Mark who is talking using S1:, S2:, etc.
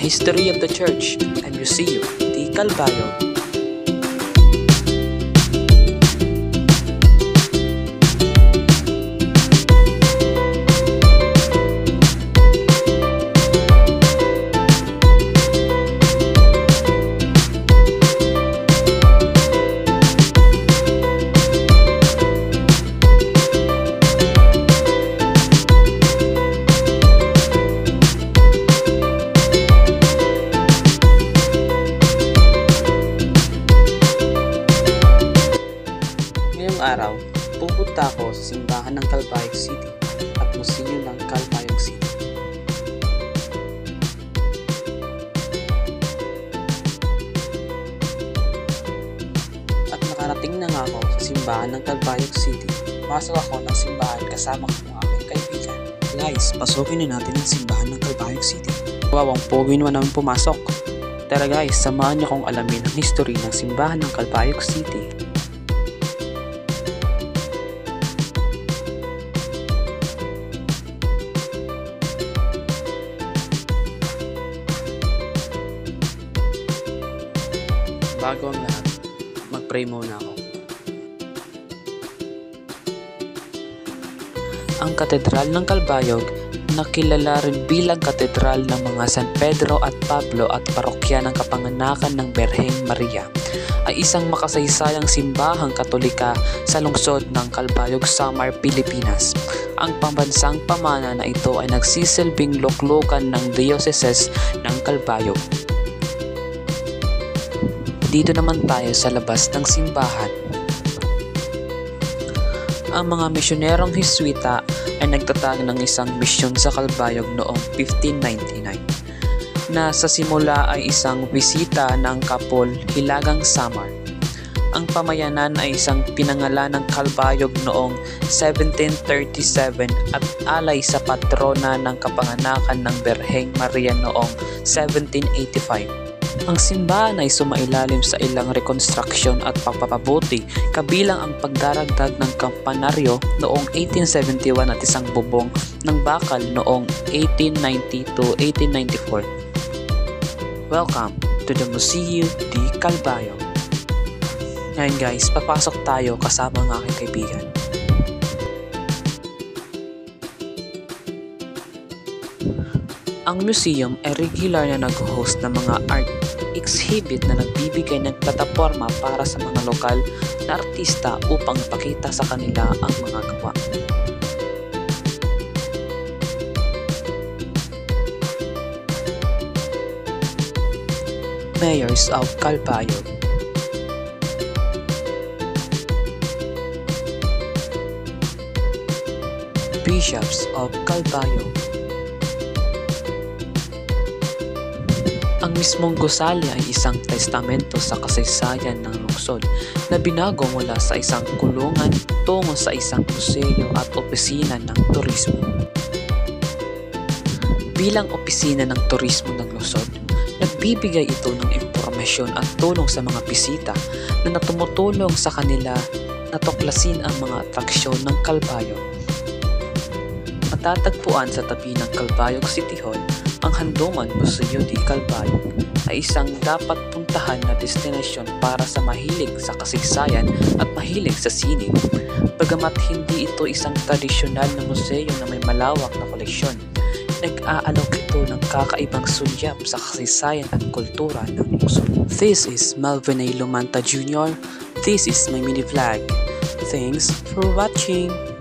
S1: history of the church and museum di Calbayog. Araw, pupunta ako sa simbahan ng Calbayog City at museo ng Calbayog City. At nakarating na nga ako sa simbahan ng Calbayog City. Pasok ako ng simbahan kasama ko ng aking kaibigan. Guys, pasukin na natin ang simbahan ng Calbayog City. Wow, ang pogi naman namin pumasok. Tara guys, samahan niyo kong alamin ang history ng simbahan ng Calbayog City. Bago ang lahat, mag-pray muna ako. Ang Katedral ng Calbayog, nakilala rin bilang Katedral ng mga San Pedro at Pablo at parokya ng kapanganakan ng Birheng Maria, ay isang makasaysayang simbahang Katolika sa lungsod ng Calbayog, Samar, Pilipinas. Ang pambansang pamana na ito ay nagsisilbing luklukan ng Diocese ng Calbayog. Dito naman tayo sa labas ng simbahan. Ang mga misyonerong Heswita ay nagtatag ng isang misyon sa Calbayog noong 1599 na sa simula ay isang bisita ng Kapol, Hilagang Samar. Ang pamayanan ay isang pinangalan ng Calbayog noong 1737 at alay sa patrona ng kapanganakan ng Birheng Maria noong 1785. Ang simbahan ay sumailalim sa ilang rekonstruksyon at pagpapabuti, kabilang ang pagdaragdag ng kampanaryo noong 1871 at isang bubong ng bakal noong 1890 to 1894. Welcome to the Museo di Calbayog. Ngayon guys, papasok tayo kasama ng aking kaibigan. Ang museum ay regular na nag-host ng mga art exhibit na nagbibigay ng plataforma para sa mga lokal na artista upang ipakita sa kanila ang mga gawa. Mayors of Calbayog. Bishops of Calbayog. Ang mismong gusali ay isang testamento sa kasaysayan ng lungsod na binago mula sa isang kulungan tungo sa isang museo at opisina ng turismo. Bilang opisina ng turismo ng lungsod, nagbibigay ito ng impormasyon at tulong sa mga bisita na tumutulong sa kanila na tuklasin ang mga atraksyon ng Calbayog. Matatagpuan sa tabi ng Calbayog City Hall, ang Handungan Museo di Calbayog ay isang dapat puntahan na destinasyon para sa mahilig sa kasaysayan at mahilig sa sining. Bagamat hindi ito isang tradisyonal na museo na may malawak na koleksyon, nag-aalok ito ng kakaibang sulyap sa kasaysayan at kultura ng lungsod. This is Melvin A. Lumanta Jr. This is my mini vlog. Thanks for watching!